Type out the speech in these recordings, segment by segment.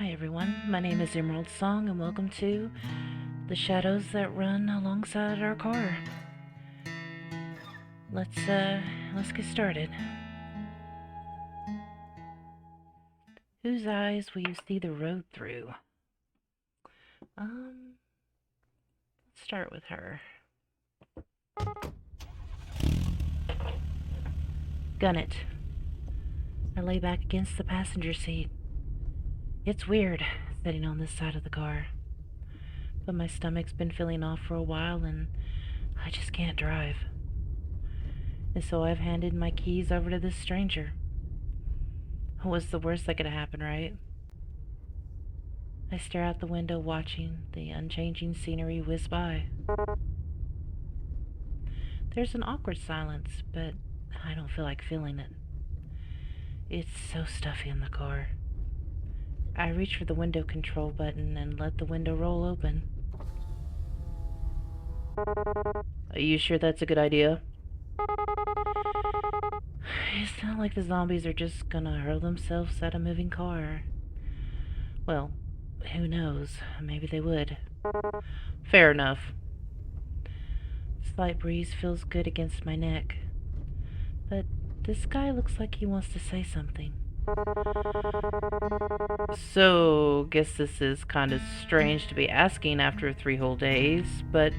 Hi everyone, my name is Emerald Song and welcome to The Shadows That Run Alongside Our Car. Let's get started. Whose eyes will you see the road through? Let's start with her. Gun it. I lay back against the passenger seat. It's weird, sitting on this side of the car. But my stomach's been feeling off for a while and I just can't drive. And so I've handed my keys over to this stranger. What's the worst that could happen, right? I stare out the window watching the unchanging scenery whiz by. There's an awkward silence, but I don't feel like feeling it. It's so stuffy in the car. I reach for the window control button and let the window roll open. Are you sure that's a good idea? It's not like the zombies are just gonna hurl themselves at a moving car. Well, who knows? Maybe they would. Fair enough. Slight breeze feels good against my neck. But this guy looks like he wants to say something. So, guess this is kind of strange to be asking after 3 whole days, but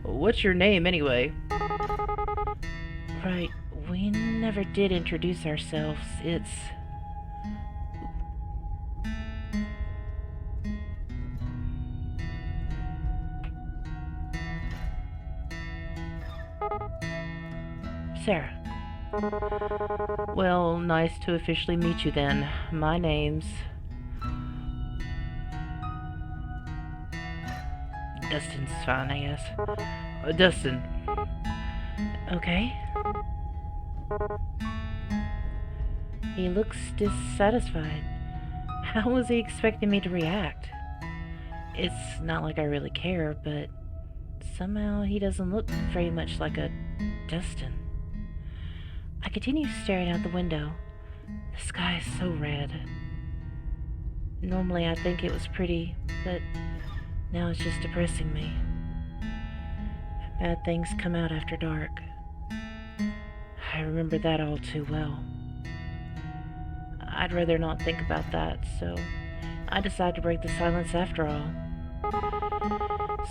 what's your name anyway? Right, we never did introduce ourselves. It's... Sarah. Well, nice to officially meet you then. My name's... Dustin's fine, I guess. Dustin. Okay. He looks dissatisfied. How was he expecting me to react? It's not like I really care, but somehow he doesn't look very much like a Dustin. I continue staring out the window. The sky is so red. Normally I think it was pretty, but now it's just depressing me. Bad things come out after dark. I remember that all too well. I'd rather not think about that, so I decide to break the silence after all.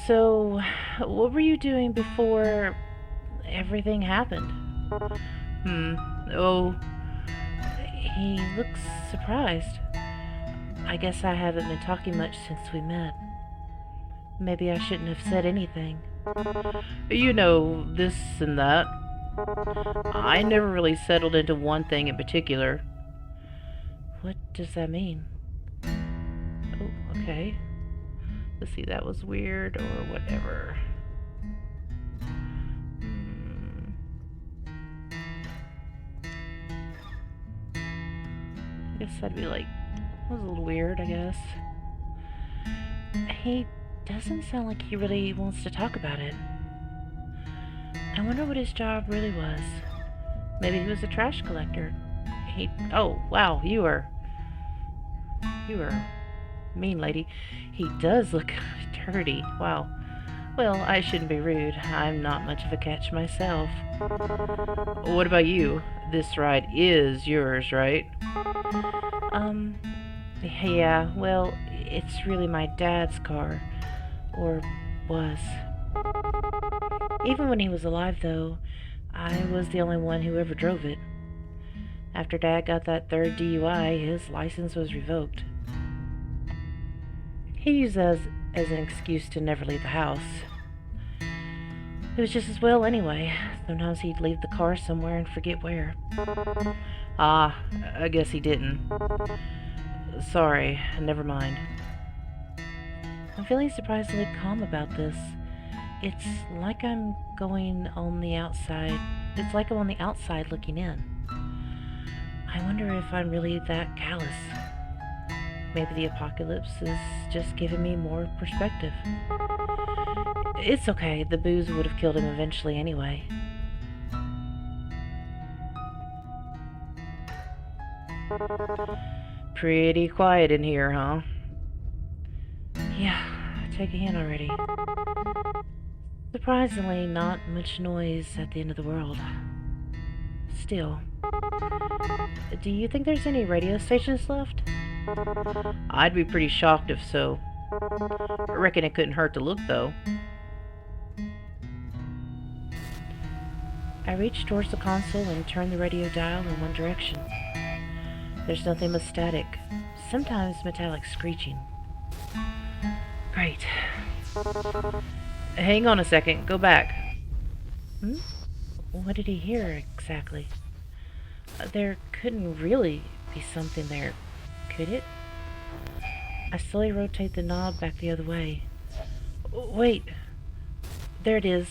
So, what were you doing before everything happened? Oh, he looks surprised. I guess I haven't been talking much since we met. Maybe I shouldn't have said anything. You know, this and that. I never really settled into one thing in particular. What does that mean? Oh, okay. Let's see, that was weird or whatever. I guess that'd be like, that was a little weird, I guess. He doesn't sound like he really wants to talk about it. I wonder what his job really was. Maybe he was a trash collector. Oh, wow, you are mean lady. He does look dirty. Wow. Well, I shouldn't be rude. I'm not much of a catch myself. What about you? This ride is yours, right? Yeah, well, it's really my dad's car. Or was. Even when he was alive, though, I was the only one who ever drove it. After Dad got that third DUI, his license was revoked. He used that as an excuse to never leave the house. It was just as well anyway. Sometimes he'd leave the car somewhere and forget where. Ah, I guess he didn't. Sorry, never mind. I'm feeling surprisingly calm about this. It's like I'm on the outside looking in. I wonder if I'm really that callous. Maybe the apocalypse is just giving me more perspective. It's okay, the booze would have killed him eventually anyway. Pretty quiet in here, huh? take a hint already. Surprisingly, not much noise at the end of the world. Still, do you think there's any radio stations left? I'd be pretty shocked if so. I reckon it couldn't hurt to look, though. I reached towards the console and turned the radio dial in one direction. There's nothing but static, sometimes metallic screeching. Great. Hang on a second, go back. What did he hear exactly? There couldn't really be something there, could it? I slowly rotate the knob back the other way. Wait, there it is,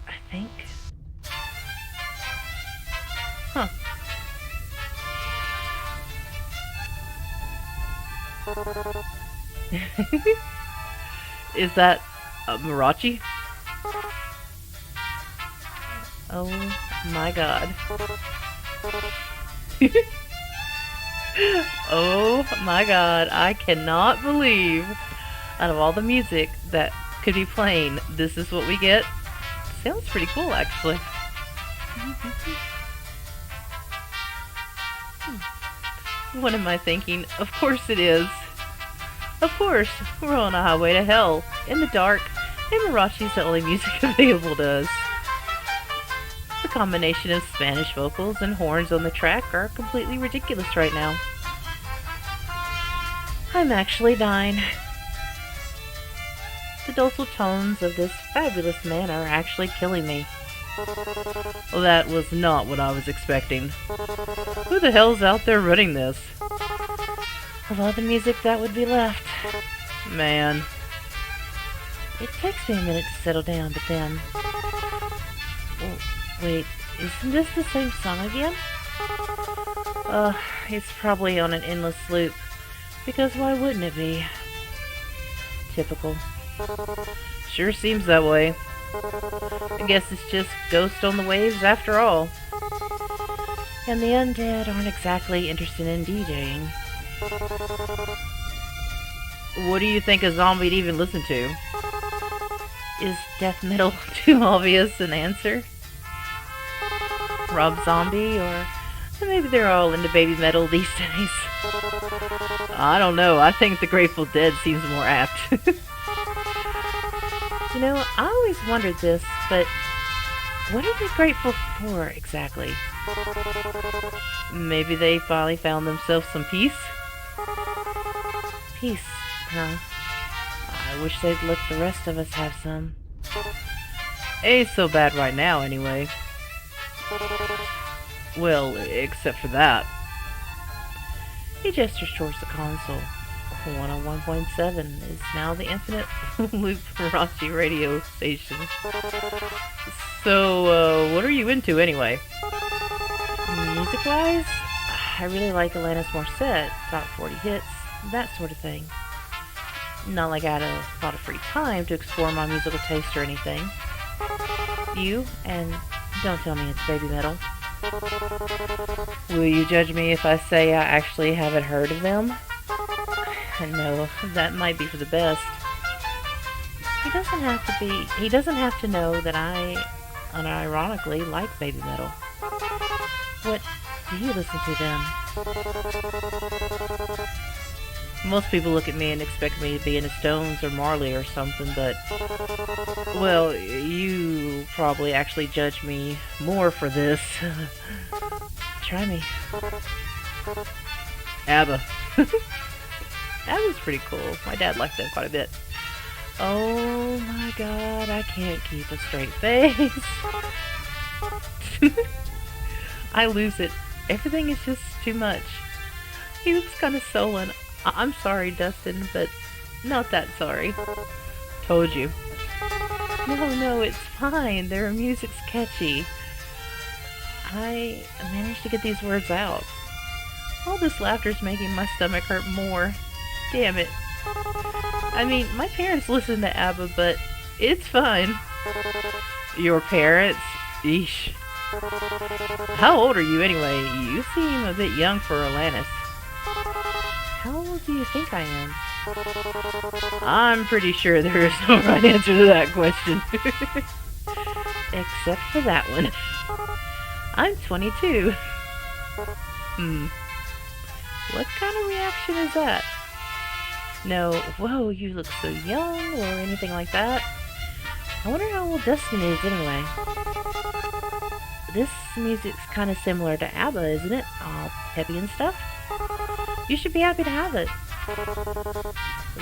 I think. Huh. Is that a Mirachi? Oh my god. Oh my god, I cannot believe out of all the music that could be playing, this is what we get. Sounds pretty cool, actually. What am I thinking? Of course it is. Of course, we're on a highway to hell, in the dark, and Mirachi's the only music available to us. The combination of Spanish vocals and horns on the track are completely ridiculous right now. I'm actually dying. The docile tones of this fabulous man are actually killing me. Well, that was not what I was expecting. Who the hell's out there running this? Of all the music that would be left. Man. It takes me a minute to settle down, but then... Oh, wait, isn't this the same song again? It's probably on an endless loop. Because why wouldn't it be? Typical. Sure seems that way. I guess it's just Ghost on the Waves after all. And the undead aren't exactly interested in DJing. What do you think a zombie'd even listen to? Is death metal too obvious an answer? Rob Zombie, or maybe they're all into baby metal these days. I don't know, I think the Grateful Dead seems more apt. You know, I always wondered this, but what are they grateful for exactly? Maybe they finally found themselves some peace? Peace, huh? I wish they'd let the rest of us have some. Ain't so bad right now, anyway. Well, except for that. He gestures towards the console. 101.7 is now the infinite loop Mirachi radio station. So, what are you into anyway? Music-wise, I really like Alanis Morissette, top 40 hits, that sort of thing. Not like I had a lot of free time to explore my musical taste or anything. You, and don't tell me it's baby metal. Will you judge me if I say I actually haven't heard of them? No, that might be for the best. He doesn't have to know that I unironically like baby metal. What do you listen to then? Most people look at me and expect me to be into Stones or Marley or something, but... Well, you probably actually judge me more for this. Try me. ABBA. ABBA's pretty cool. My dad liked them quite a bit. Oh my god, I can't keep a straight face. I lose it. Everything is just too much. He looks kind of sullen. I'm sorry, Dustin, but not that sorry. Told you. No, it's fine. Their music's catchy. I managed to get these words out. All this laughter's making my stomach hurt more. Damn it. I mean, my parents listen to ABBA, but it's fine. Your parents? Eesh. How old are you anyway? You seem a bit young for Alanis. How old do you think I am? I'm pretty sure there is no right answer to that question. Except for that one. I'm 22. What kind of reaction is that? No, whoa, you look so young, or anything like that. I wonder how old Dustin is anyway. This music's kind of similar to ABBA, isn't it? All peppy and stuff. You should be happy to have it.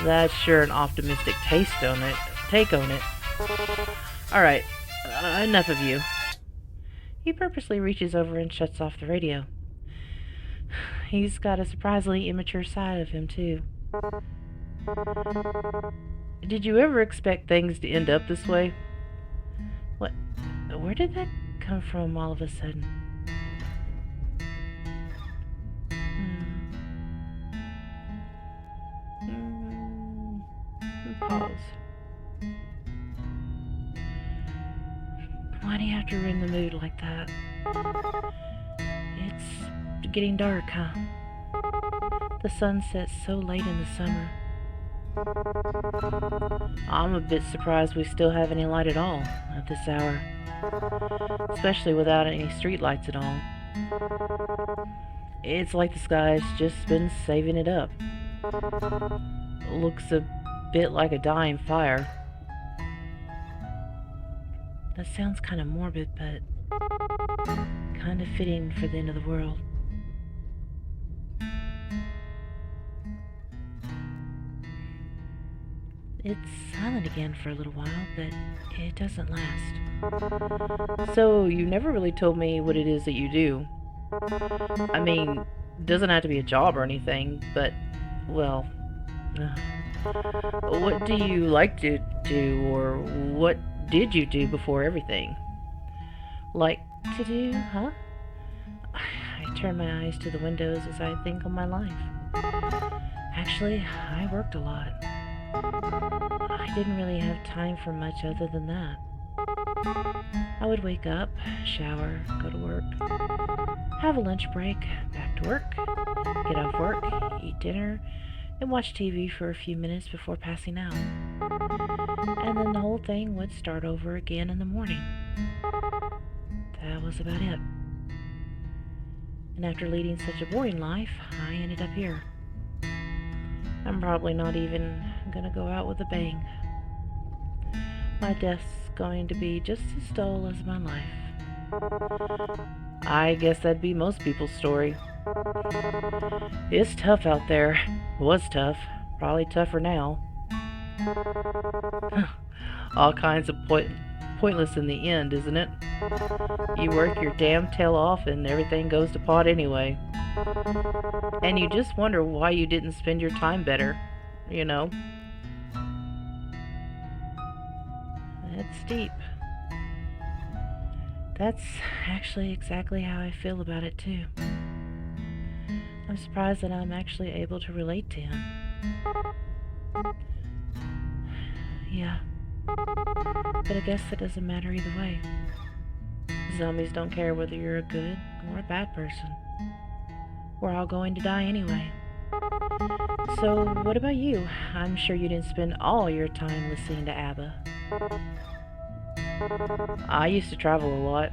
That's sure an optimistic take on it. Alright, enough of you. He purposely reaches over and shuts off the radio. He's got a surprisingly immature side of him, too. Did you ever expect things to end up this way? What? Where did that come from all of a sudden? Pause. Why do you have to ruin the mood like that? It's getting dark, huh? The sun sets so late in the summer. I'm a bit surprised we still have any light at all at this hour. Especially without any street lights at all. It's like the sky's just been saving it up. Looks a bit like a dying fire. That sounds kind of morbid, but kind of fitting for the end of the world. It's silent again for a little while, but it doesn't last. So, you never really told me what it is that you do. I mean, doesn't have to be a job or anything, but, well, what do you like to do, or what did you do before everything? Like to do, huh? I turn my eyes to the windows as I think of my life. Actually, I worked a lot. I didn't really have time for much other than that. I would wake up, shower, go to work, have a lunch break, back to work, get off work, eat dinner, and watch TV for a few minutes before passing out. And then the whole thing would start over again in the morning. That was about it. And after leading such a boring life, I ended up here. I'm probably not even gonna go out with a bang. My death's going to be just as dull as my life. I guess that'd be most people's story. It's tough out there. Was tough. Probably tougher now. All kinds of pointless in the end, isn't it? You work your damn tail off and everything goes to pot anyway. And you just wonder why you didn't spend your time better, you know? That's deep. That's actually exactly how I feel about it, too. I'm surprised that I'm actually able to relate to him. Yeah. But I guess that doesn't matter either way. Zombies don't care whether you're a good or a bad person. We're all going to die anyway. So, what about you? I'm sure you didn't spend all your time listening to ABBA. I used to travel a lot,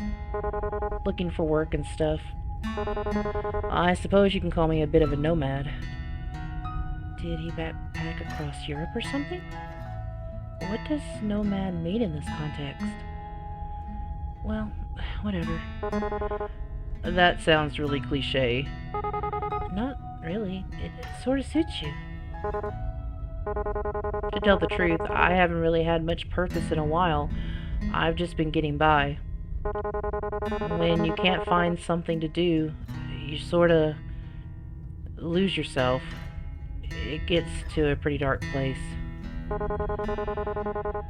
looking for work and stuff. I suppose you can call me a bit of a nomad. Did he backpack across Europe or something? What does nomad mean in this context? Well, whatever. That sounds really cliche. Not really. It sort of suits you. To tell the truth, I haven't really had much purpose in a while. I've just been getting by. When you can't find something to do, you sort of lose yourself. It gets to a pretty dark place.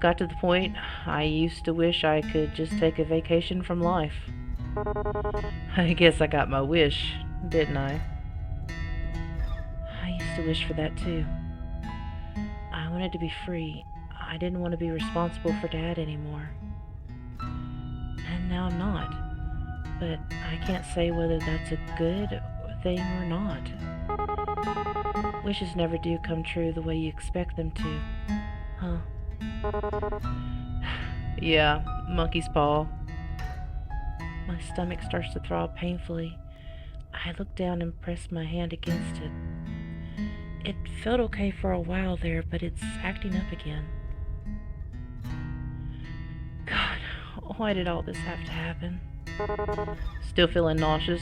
Got to the point I used to wish I could just take a vacation from life. I guess I got my wish, didn't I? I used to wish for that too. I wanted to be free. I didn't want to be responsible for Dad anymore. And now I'm not. But I can't say whether that's a good thing or not. Wishes never do come true the way you expect them to, huh? Yeah, monkey's paw. My stomach starts to throb painfully. I look down and press my hand against it. It felt okay for a while there, but it's acting up again. God, why did all this have to happen? Still feeling nauseous?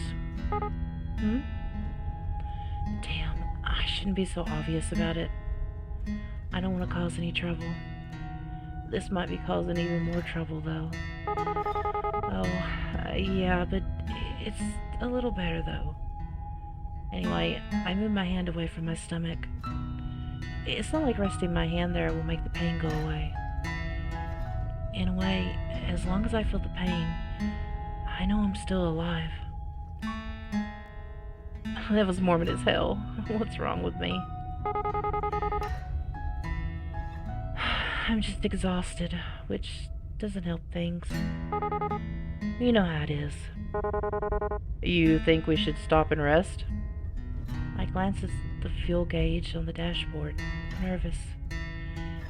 Damn, I shouldn't be so obvious about it. I don't want to cause any trouble. This might be causing even more trouble, though. Yeah, but it's a little better, though. Anyway, I move my hand away from my stomach. It's not like resting my hand there will make the pain go away. In a way, as long as I feel the pain, I know I'm still alive. That was morbid as hell. What's wrong with me? I'm just exhausted, which doesn't help things. You know how it is. You think we should stop and rest? I glance at the fuel gauge on the dashboard, nervous.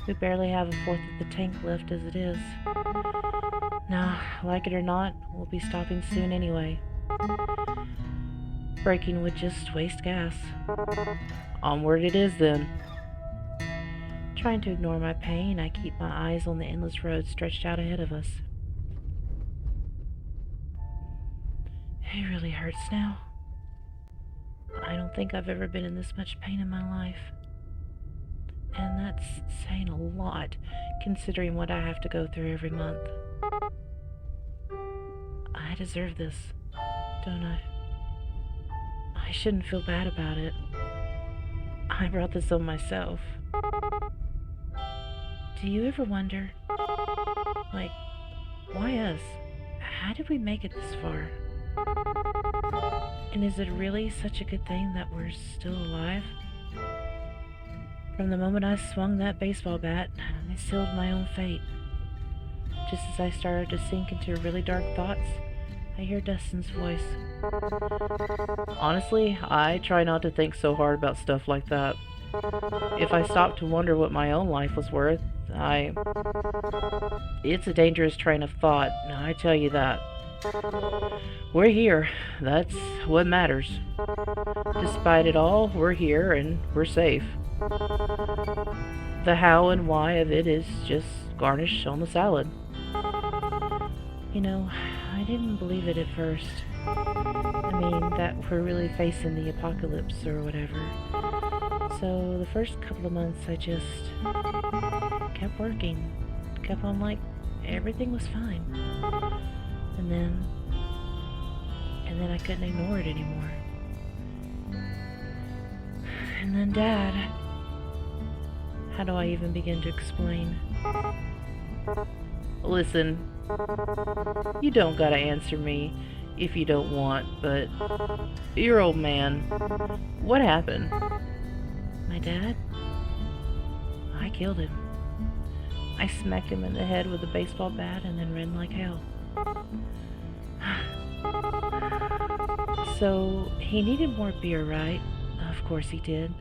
We barely have a fourth of the tank left as it is. Nah, like it or not, we'll be stopping soon anyway. Braking would just waste gas. Onward it is then. Trying to ignore my pain, I keep my eyes on the endless road stretched out ahead of us. It really hurts now. I don't think I've ever been in this much pain in my life. And that's saying a lot, considering what I have to go through every month. I deserve this, don't I? I shouldn't feel bad about it. I brought this on myself. Do you ever wonder, like, why us? How did we make it this far? And is it really such a good thing that we're still alive? From the moment I swung that baseball bat, I sealed my own fate. Just as I started to sink into really dark thoughts, I hear Dustin's voice. Honestly, I try not to think so hard about stuff like that. If I stop to wonder what my own life was worth, It's a dangerous train of thought, I tell you that. We're here. That's what matters. Despite it all, we're here and we're safe. The how and why of it is just garnish on the salad. You know, I didn't believe it at first. I mean, that we're really facing the apocalypse or whatever. So the first couple of months I just kept working. Kept on like everything was fine. And then I couldn't ignore it anymore. And then Dad. How do I even begin to explain? Listen, you don't gotta answer me if you don't want, but your old man, what happened? My dad? I killed him. I smacked him in the head with a baseball bat and then ran like hell. So, he needed more beer, right? Of course he did.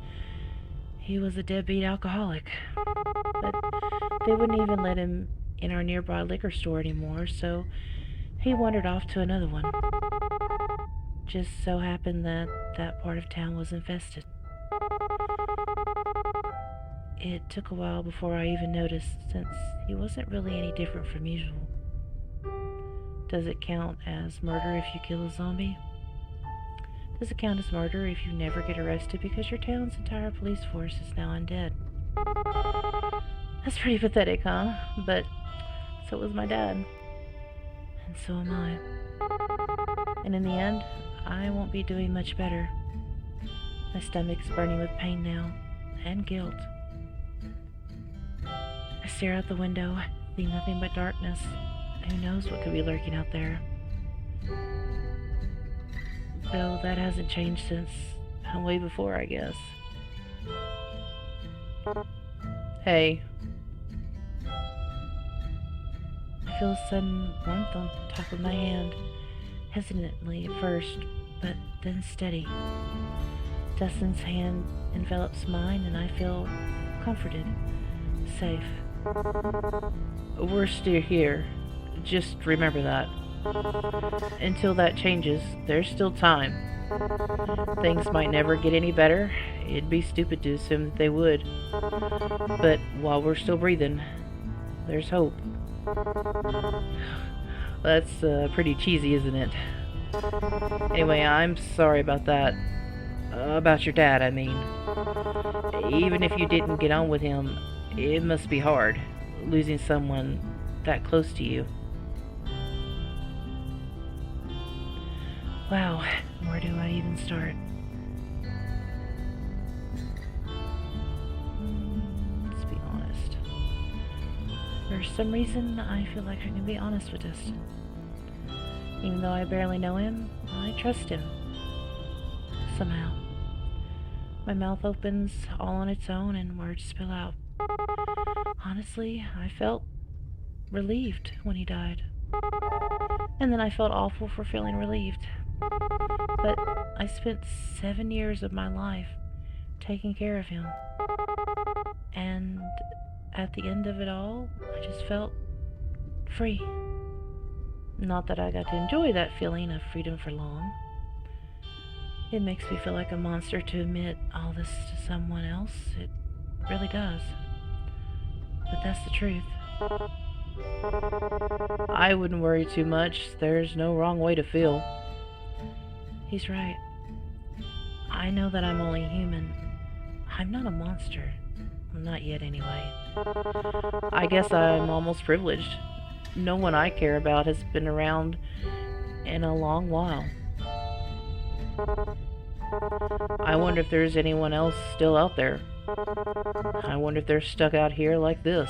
He was a deadbeat alcoholic. But they wouldn't even let him in our nearby liquor store anymore, so he wandered off to another one. Just so happened that that part of town was infested. It took a while before I even noticed, since he wasn't really any different from usual. Does it count as murder if you kill a zombie? Does it count as murder if you never get arrested because your town's entire police force is now undead? That's pretty pathetic, huh? But so was my dad. And so am I. And in the end, I won't be doing much better. My stomach's burning with pain now, and guilt. I stare out the window, see nothing but darkness. Who knows what could be lurking out there? Though that hasn't changed since way before, I guess. Hey. I feel a sudden warmth on the top of my hand, hesitantly at first, but then steady. Dustin's hand envelops mine, and I feel comforted, safe. We're still here. Just remember that. Until that changes, there's still time. Things might never get any better. It'd be stupid to assume that they would. But while we're still breathing, there's hope. That's pretty cheesy, isn't it? Anyway, I'm sorry about that. About your dad, I mean. Even if you didn't get on with him, it must be hard, losing someone that close to you. Wow, where do I even start? Let's be honest. For some reason, I feel like I can be honest with Dustin. Even though I barely know him, I trust him. Somehow. My mouth opens all on its own and words spill out. Honestly, I felt relieved when he died. And then I felt awful for feeling relieved. But I spent 7 years of my life taking care of him. And at the end of it all, I just felt free. Not that I got to enjoy that feeling of freedom for long. It makes me feel like a monster to admit all this to someone else. It really does. But that's the truth. I wouldn't worry too much. There's no wrong way to feel. He's right. I know that I'm only human. I'm not a monster. Not yet, anyway. I guess I'm almost privileged. No one I care about has been around in a long while. I wonder if there's anyone else still out there. I wonder if they're stuck out here like this.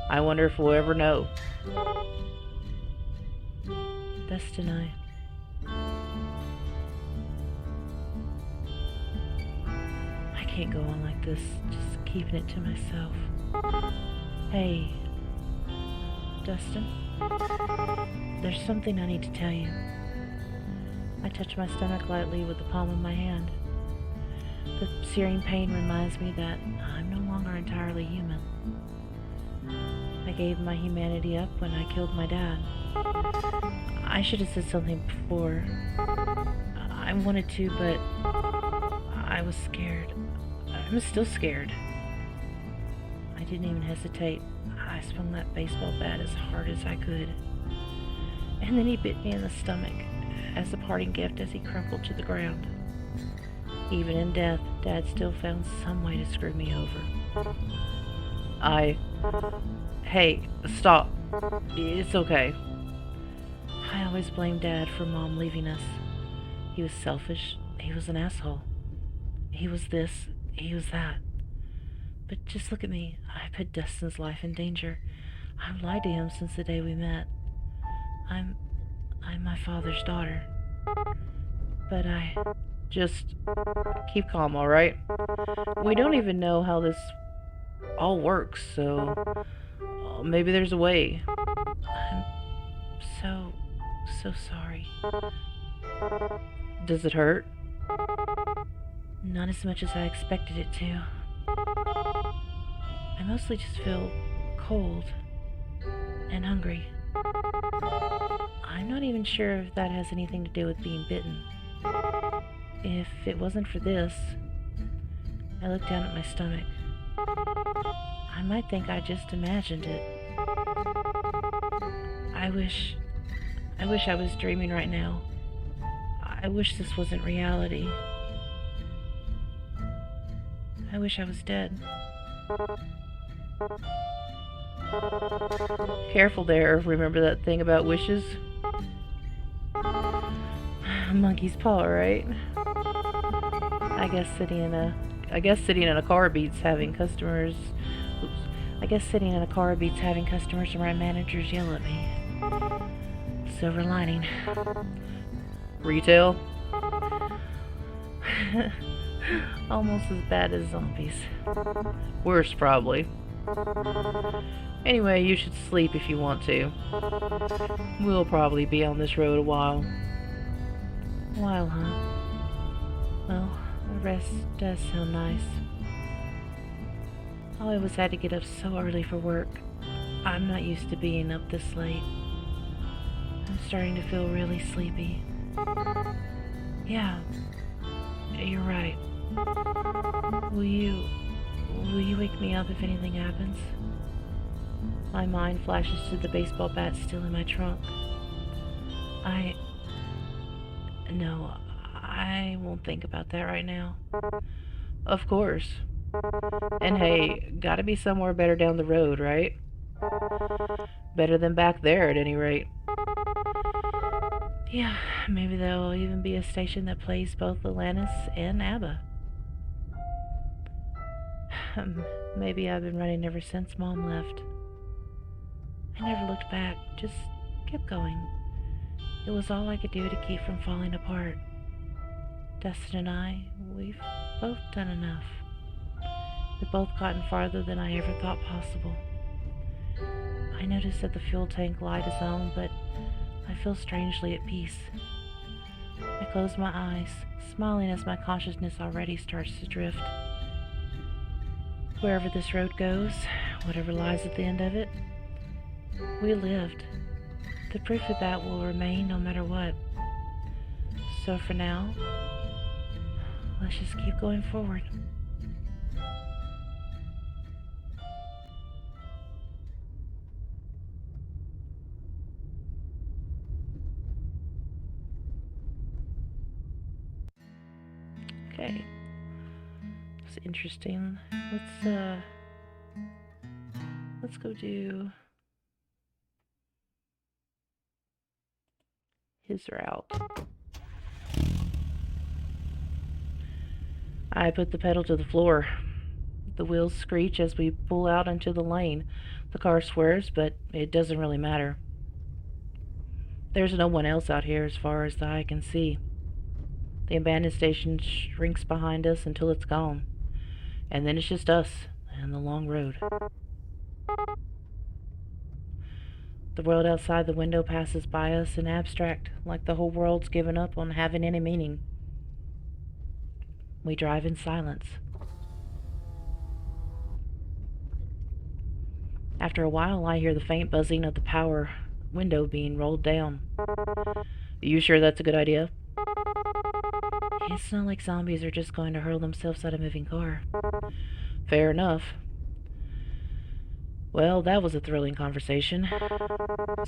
I wonder if we'll ever know. Dustin, I can't go on like this, just keeping it to myself. Hey, Dustin, there's something I need to tell you. I touch my stomach lightly with the palm of my hand. The searing pain reminds me that I'm no longer entirely human. I gave my humanity up when I killed my dad. I should have said something before. I wanted to, but I was scared. I'm still scared. I didn't even hesitate. I swung that baseball bat as hard as I could. And then he bit me in the stomach as a parting gift as he crumpled to the ground. Even in death, Dad still found some way to screw me over. Hey, stop. It's okay. I always blamed Dad for Mom leaving us. He was selfish. He was an asshole. He was this. He was that. But just look at me. I put Dustin's life in danger. I've lied to him since the day we met. I'm my father's daughter. But Just keep calm, alright? We don't even know how this all works, so maybe there's a way. I'm so sorry. Does it hurt? Not as much as I expected it to. I mostly just feel cold and hungry. I'm not even sure if that has anything to do with being bitten. If it wasn't for this, I looked down at my stomach. I might think I just imagined it. I wish I was dreaming right now. I wish this wasn't reality. I wish I was dead. Careful there. Remember that thing about wishes? Monkey's paw, right? I guess sitting in a car beats having customers. And my managers yell at me. Silver lining. Retail? Almost as bad as zombies. Worse, probably. Anyway, you should sleep if you want to. We'll probably be on this road a while. While, huh? Well, a rest does sound nice. I always had to get up so early for work. I'm not used to being up this late. I'm starting to feel really sleepy. Yeah, you're right. Will you wake me up if anything happens? My mind flashes to the baseball bat still in my trunk. No, I won't think about that right now. Of course. And hey, gotta be somewhere better down the road, right? Better than back there, at any rate. Yeah, maybe there'll even be a station that plays both Alanis and ABBA. Maybe I've been running ever since Mom left. I never looked back, just kept going. It was all I could do to keep from falling apart. Dustin and I, we've both done enough. We've both gotten farther than I ever thought possible. I notice that the fuel tank light is on, but I feel strangely at peace. I close my eyes, smiling as my consciousness already starts to drift. Wherever this road goes, whatever lies at the end of it, we lived. The proof of that will remain no matter what. So for now, let's just keep going forward. Okay. It's interesting. Let's go do his route. I put the pedal to the floor. The wheels screech as we pull out into the lane. The car swerves, but it doesn't really matter. There's no one else out here as far as the eye can see. The abandoned station shrinks behind us until it's gone. And then it's just us and the long road. The world outside the window passes by us in abstract, like the whole world's given up on having any meaning. We drive in silence. After a while, I hear the faint buzzing of the power window being rolled down. You sure that's a good idea? It's not like zombies are just going to hurl themselves at a moving car. Fair enough. Well, that was a thrilling conversation.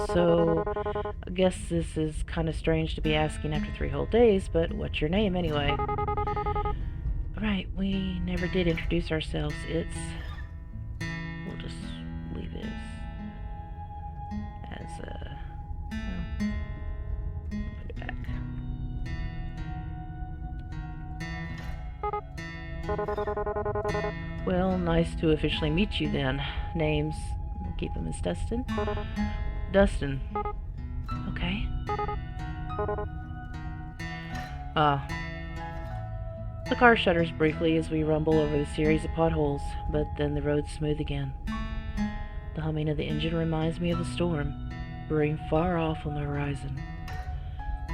So, I guess this is kind of strange to be asking after 3 whole days, but what's your name anyway? Right, we never did introduce ourselves. We'll just leave it as well, put it back. Well, nice to officially meet you then. Name's... we'll keep him as Dustin. Dustin. Okay. The car shudders briefly as we rumble over the series of potholes, but then the road's smooth again. The humming of the engine reminds me of the storm, brewing far off on the horizon.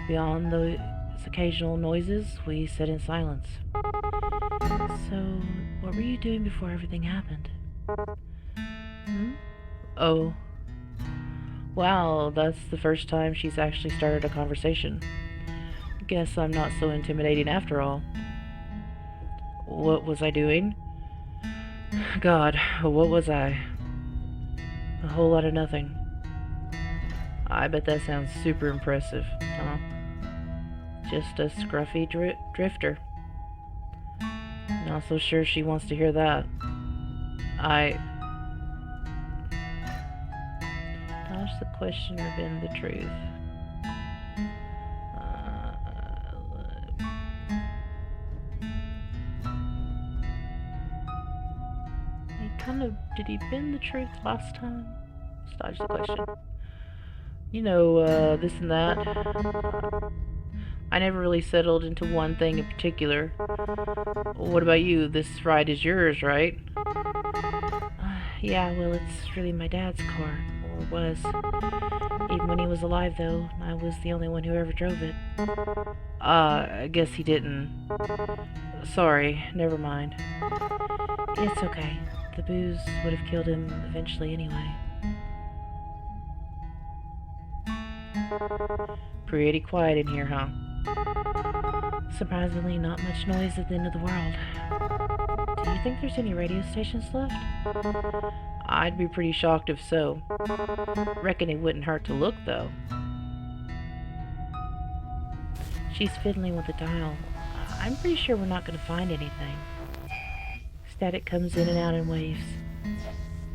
Beyond those occasional noises, we sit in silence. So, what were you doing before everything happened? Oh. Wow, that's the first time she's actually started a conversation. Guess I'm not so intimidating after all. What was I doing? God, what was I? A whole lot of nothing. I bet that sounds super impressive, huh? Just a scruffy drifter. Not so sure she wants to hear that. Dodge the question or bend the truth. Did he bend the truth last time? Let's dodge the question. You know, this and that. I never really settled into one thing in particular. What about you? This ride is yours, right? Yeah, well, it's really my dad's car, or was. Even When he was alive, though, I was the only one who ever drove it. I guess he didn't. Sorry, never mind. It's okay. The booze would have killed him eventually anyway. Pretty quiet in here, huh? Surprisingly, not much noise at the end of the world. Do you think there's any radio stations left? I'd be pretty shocked if so. Reckon it wouldn't hurt to look, though. She's fiddling with the dial. I'm pretty sure we're not going to find anything. Static comes in and out in waves.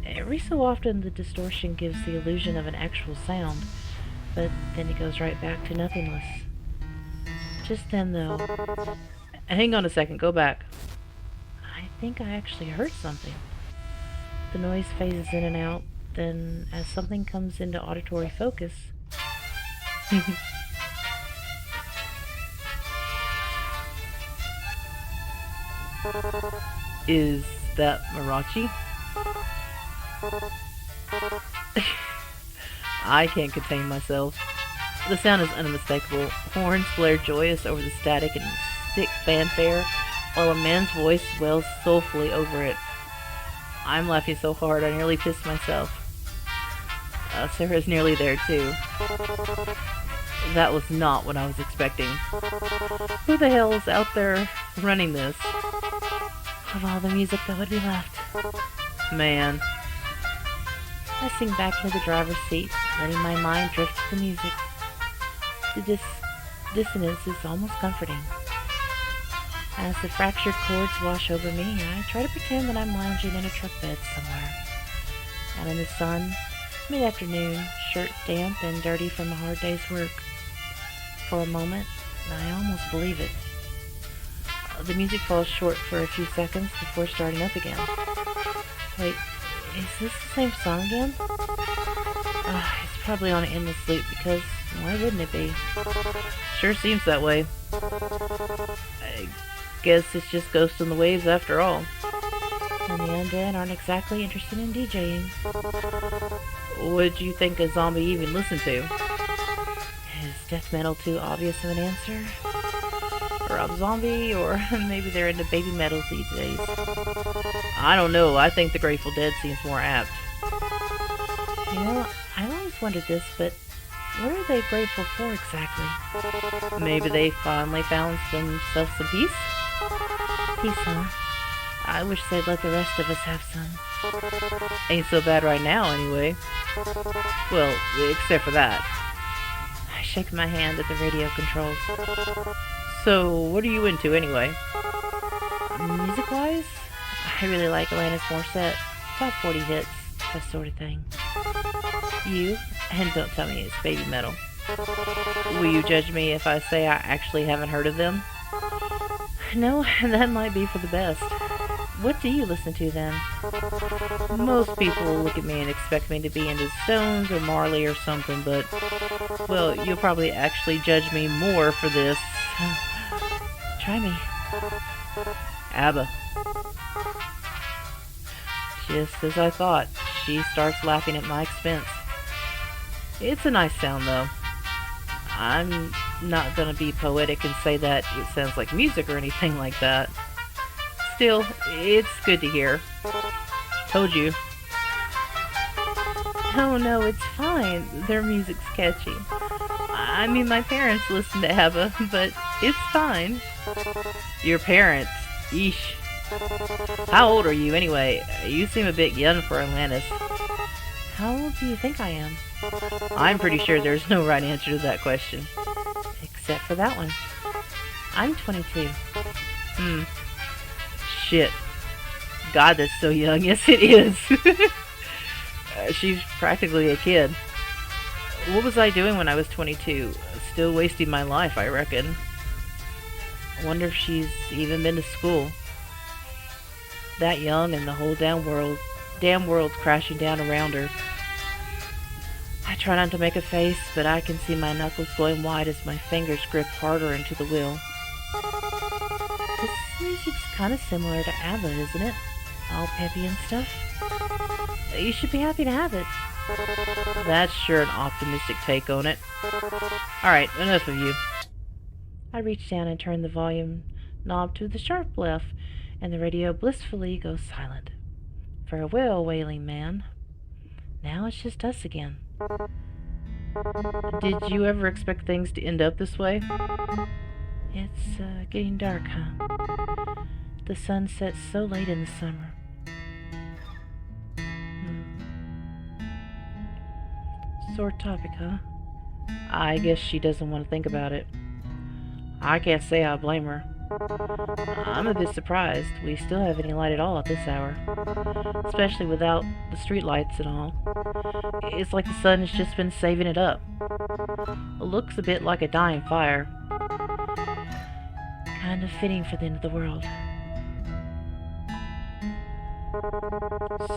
Every so often, the distortion gives the illusion of an actual sound, but then it goes right back to nothingness. Just then, though, Hang on a second, go back. I think I actually heard something. The noise phases in and out, then as something comes into auditory focus... Is that Marachi? I can't contain myself. The sound is unmistakable. Horns blare joyous over the static and thick fanfare, while a man's voice wails soulfully over it. I'm laughing so hard I nearly pissed myself. Sarah's nearly there too. That was not what I was expecting. Who the hell is out there running this? Of all the music that would be left. Man. I sink back into the driver's seat, letting my mind drift to the music. The dissonance is almost comforting. As the fractured chords wash over me, I try to pretend that I'm lounging in a truck bed somewhere. Out in the sun, mid-afternoon, shirt damp and dirty from a hard day's work. For a moment, I almost believe it. The music falls short for a few seconds before starting up again. Wait, is this the same song again? It's probably on endless loop because why wouldn't it be? Sure seems that way. I guess it's just Ghost in the Waves after all. And the undead aren't exactly interested in DJing. What'd you think a zombie even listened to? Is death metal too obvious of an answer? Rob Zombie, or maybe they're into baby metal these days. I don't know, I think the Grateful Dead seems more apt. You know, I've always wondered this, but what are they grateful for exactly? Maybe they finally found themselves some peace? Peace, huh? I wish they'd let the rest of us have some. Ain't so bad right now, anyway. Well, except for that. I shake my hand at the radio controls. So, what are you into anyway? Music-wise, I really like Alanis Morissette, top 40 hits, that sort of thing. You? And don't tell me it's baby metal. Will you judge me if I say I actually haven't heard of them? No, that might be for the best. What do you listen to then? Most people will look at me and expect me to be into Stones or Marley or something, but, well, you'll probably actually judge me more for this. Try me. ABBA. Just as I thought, she starts laughing at my expense. It's a nice sound, though. I'm not gonna be poetic and say that it sounds like music or anything like that. Still, it's good to hear. Told you. No, it's fine. Their music's catchy. I mean, my parents listen to ABBA, but it's fine. Your parents? Yeesh. How old are you, anyway? You seem a bit young for Atlantis. How old do you think I am? I'm pretty sure there's no right answer to that question. Except for that one. I'm 22. Shit. God, that's so young. Yes, it is. She's practically a kid. What was I doing when I was 22? Still wasting my life, I reckon. I wonder if she's even been to school. That young and the whole damn world's crashing down around her. I try not to make a face, but I can see my knuckles going white as my fingers grip harder into the wheel. This music's kind of similar to ABBA, isn't it? All peppy and stuff. You should be happy to have it. That's sure an optimistic take on it. Alright, enough of you. I reach down and turn the volume knob to the sharp left, and the radio blissfully goes silent. Farewell, wailing man. Now it's just us again. Did you ever expect things to end up this way? It's getting dark, huh? The sun sets so late in the summer. Sore topic, huh? I guess she doesn't want to think about it. I can't say I blame her. I'm a bit surprised we still have any light at all at this hour, especially without the street lights and all. It's like the sun has just been saving it up. It looks a bit like a dying fire. Kind of fitting for the end of the world.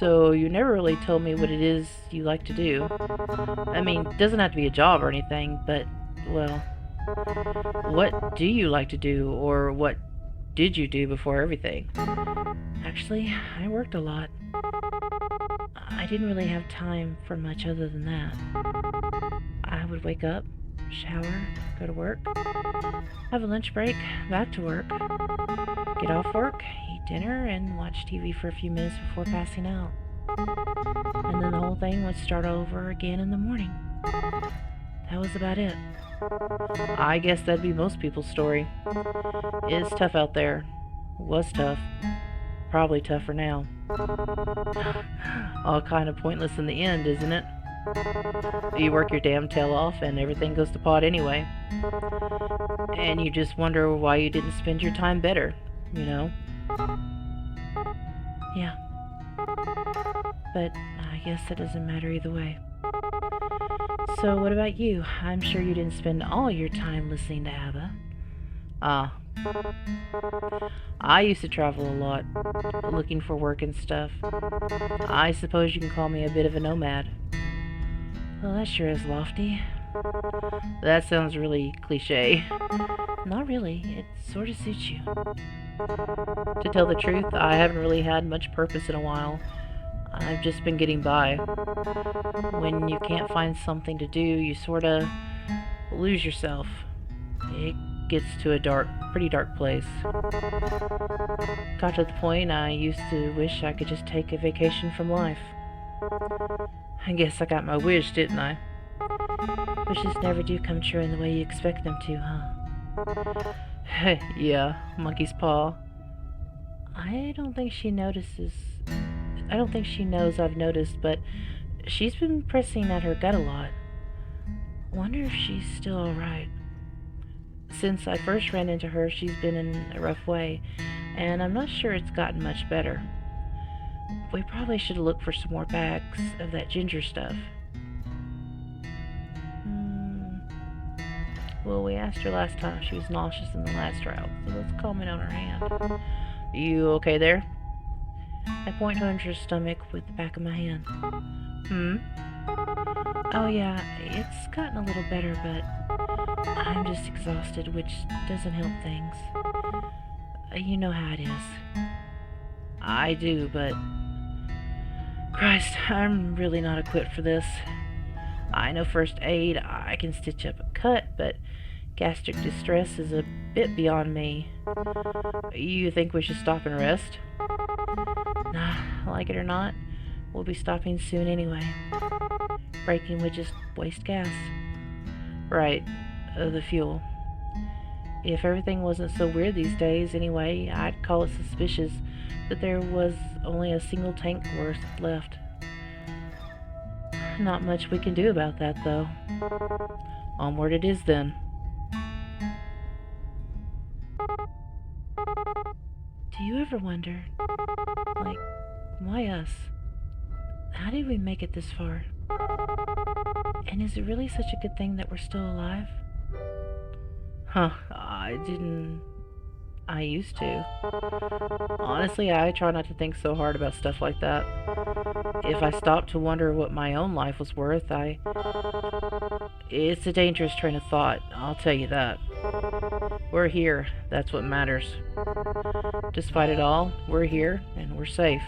So you never really told me what it is you like to do. I mean, it doesn't have to be a job or anything, but, well, what do you like to do, or what did you do before everything? Actually, I worked a lot. I didn't really have time for much other than that. I would wake up, shower, go to work, have a lunch break, back to work, get off work, eat dinner, and watch TV for a few minutes before passing out. And then the whole thing would start over again in the morning. That was about it. I guess that'd be most people's story. It's tough out there. Was tough. Probably tougher now. All kind of pointless in the end, isn't it? You work your damn tail off and everything goes to pot anyway. And you just wonder why you didn't spend your time better, you know? Yeah. But I guess that doesn't matter either way. So what about you? I'm sure you didn't spend all your time listening to ABBA. I used to travel a lot, looking for work and stuff. I suppose you can call me a bit of a nomad. Well, that sure is lofty. That sounds really cliche. Not really. It sort of suits you. To tell the truth, I haven't really had much purpose in a while. I've just been getting by. When you can't find something to do, you sorta lose yourself. It gets to a pretty dark place. Got to the point I used to wish I could just take a vacation from life. I guess I got my wish, didn't I? Wishes never do come true in the way you expect them to, huh? Yeah, monkey's paw. I don't think she knows I've noticed, but she's been pressing at her gut a lot. Wonder if she's still alright. Since I first ran into her, she's been in a rough way, and I'm not sure it's gotten much better. We probably should look for some more bags of that ginger stuff. Well, we asked her last time if she was nauseous in the last route, so let's comment on her hand. You okay there? I point her into her stomach with the back of my hand. Oh yeah, it's gotten a little better, but I'm just exhausted, which doesn't help things. You know how it is. I do, but... Christ, I'm really not equipped for this. I know first aid, I can stitch up a cut, but gastric distress is a bit beyond me. You think we should stop and rest? Nah, like it or not, we'll be stopping soon anyway. Braking would just waste gas. Right, the fuel. If everything wasn't so weird these days anyway, I'd call it suspicious that there was only a single tank worth left. Not much we can do about that, though. Onward it is, then. Do you ever wonder, like, why us? How did we make it this far? And is it really such a good thing that we're still alive? Huh, I didn't I used to. Honestly, I try not to think so hard about stuff like that. If I stop to wonder what my own life was worth, It's a dangerous train of thought, I'll tell you that. We're here, that's what matters. Despite it all, we're here, and we're safe.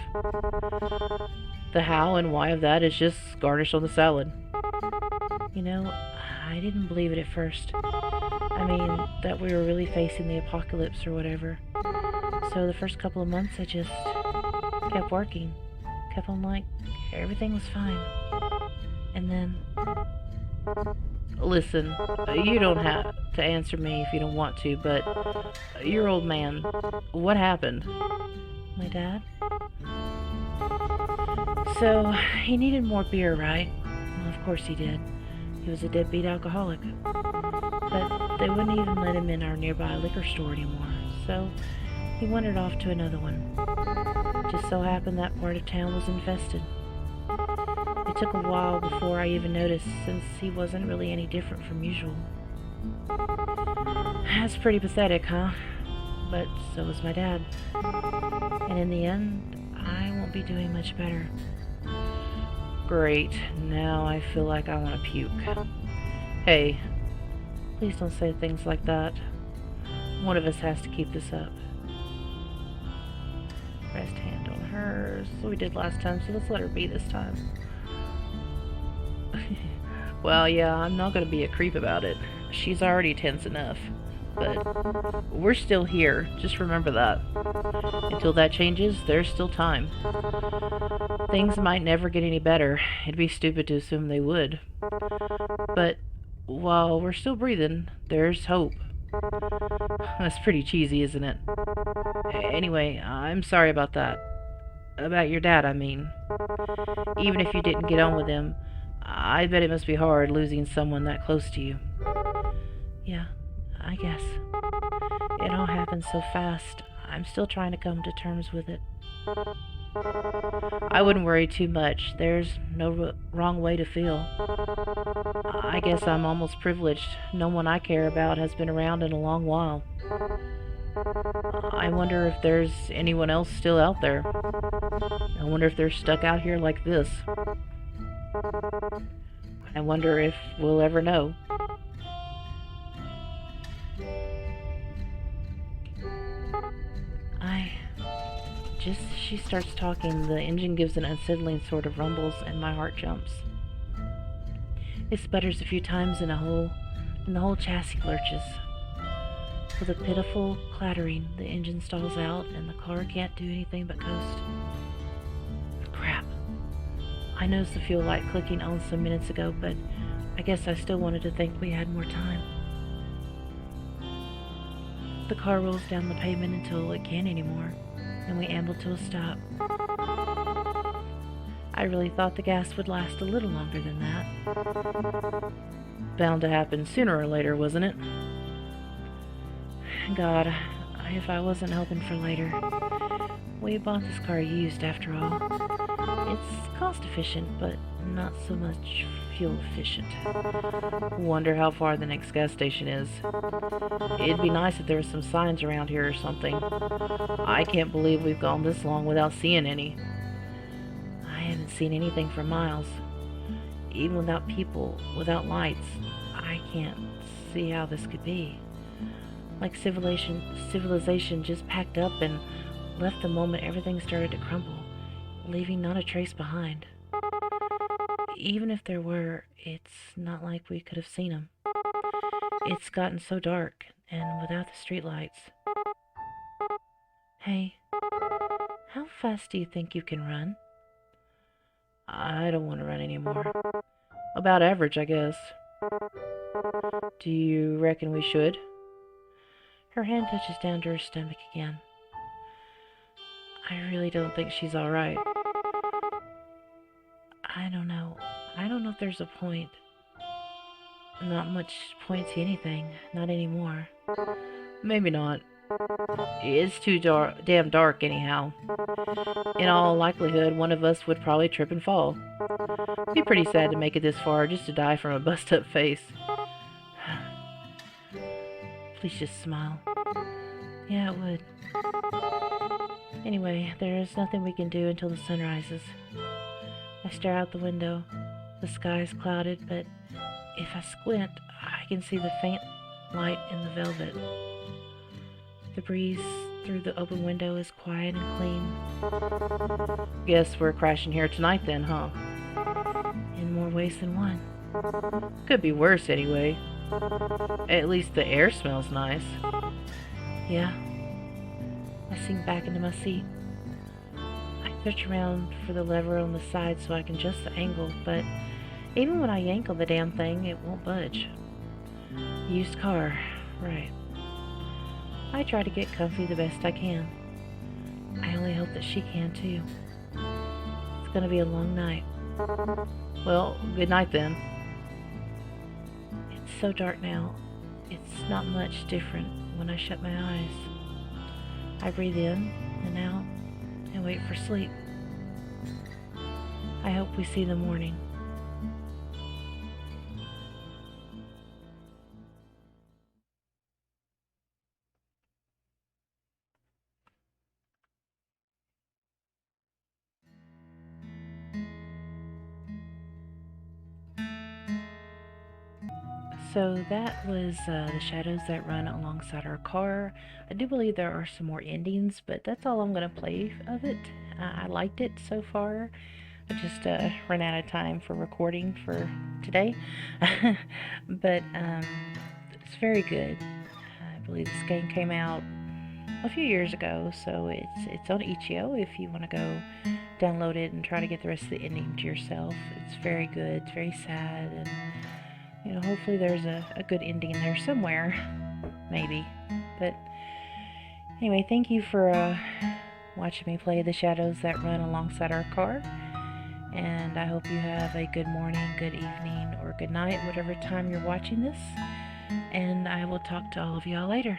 The how and why of that is just garnish on the salad. You know, I didn't believe it at first. I mean, that we were really facing the apocalypse or whatever. So the first couple of months I just kept working. Kept on like everything was fine. And then Listen, you don't have to answer me if you don't want to, but your old man, what happened? my dad. So he needed more beer, right? Well, of course he did. He was a deadbeat alcoholic. But they wouldn't even let him in our nearby liquor store anymore. So he wandered off to another one. Just so happened that part of town was infested. It took a while before I even noticed, since he wasn't really any different from usual. That's pretty pathetic, huh? But so was my dad. And in the end, I won't be doing much better. Great, now I feel like I want to puke. Hey, Please don't say things like that. One of us has to keep this up. Rest hand on hers. So we did last time, so let's let her be this time. well, yeah, I'm not gonna be a creep about it. She's already tense enough. But we're still here, just remember that. Until that changes, there's still time. Things might never get any better. It'd be stupid to assume they would. But while we're still breathing, there's hope. That's pretty cheesy, isn't it? Anyway, I'm sorry about that. About your dad, I mean. Even if you didn't get on with him, I bet it must be hard losing someone that close to you. Yeah, I guess. It all happened so fast. I'm still trying to come to terms with it. I wouldn't worry too much. There's no wrong way to feel. I guess I'm almost privileged. No one I care about has been around in a long while. I wonder if there's anyone else still out there. I wonder if they're stuck out here like this. I wonder if we'll ever know. She starts talking, the engine gives an unsettling sort of rumbles, and my heart jumps. It sputters a few times and the whole chassis lurches. With a pitiful clattering, the engine stalls out, and the car can't do anything but coast. Crap. I noticed the fuel light clicking on some minutes ago, but I guess I still wanted to think we had more time. The car rolls down the pavement until it can't anymore, and we amble to a stop. I really thought the gas would last a little longer than that. Bound to happen sooner or later, wasn't it? God, if I wasn't hoping for later. We bought this car used, after all. It's cost efficient, but not so much fuel efficient. Wonder how far the next gas station is. It'd be nice if there were some signs around here or something. I can't believe we've gone this long without seeing any. I haven't seen anything for miles. Even without people, without lights, I can't see how this could be. Like civilization just packed up and left the moment everything started to crumble, leaving not a trace behind. Even if there were, it's not like we could have seen them. It's gotten so dark, and without the streetlights. Hey, how fast do you think you can run? I don't want to run anymore. About average, I guess. Do you reckon we should? Her hand touches down to her stomach again. I really don't think she's all right. I don't know. I don't know if there's a point. Not much point to anything. Not anymore. Maybe not. It's too damn dark anyhow. In all likelihood, one of us would probably trip and fall. Be pretty sad to make it this far just to die from a bust-up face. Please just smile. Yeah, it would. Anyway, there is nothing we can do until the sun rises. I stare out the window. The sky is clouded, but if I squint, I can see the faint light in the velvet. The breeze through the open window is quiet and clean. Guess we're crashing here tonight then, huh? In more ways than one. Could be worse anyway. At least the air smells nice. Yeah. I sink back into my seat. I search around for the lever on the side so I can adjust the angle, but even when I yank on the damn thing, it won't budge. Used car, right. I try to get comfy the best I can. I only hope that she can too. It's gonna be a long night. Well, good night then. It's so dark now. It's not much different when I shut my eyes. I breathe in and out and wait for sleep. I hope we see the morning. So that was The Shadows That Run Alongside Our Car. I do believe there are some more endings, but that's all I'm going to play of it. I liked it so far. I just ran out of time for recording for today. But it's very good. I believe this game came out a few years ago, so it's on itch.io if you want to go download it and try to get the rest of the ending to yourself. It's very good. It's very sad, and hopefully there's a good ending there somewhere, maybe. But anyway, thank you for watching me play The Shadows That Run Alongside Our Car, and I hope you have a good morning, good evening, or good night, whatever time you're watching this, and I will talk to all of y'all later.